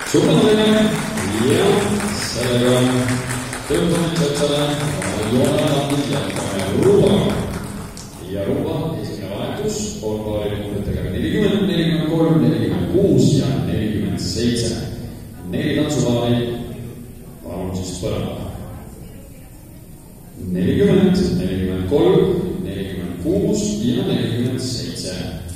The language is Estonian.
Suunamine ja sellega tõmbame Tšotsale joone andnud jätkame Ruba. Ja Ruba esimene vahetus on paari numbritega 40, 43, 46 ja 47. 4 tantsupaari palun siis põranda. 40, 43, 46 ja 47.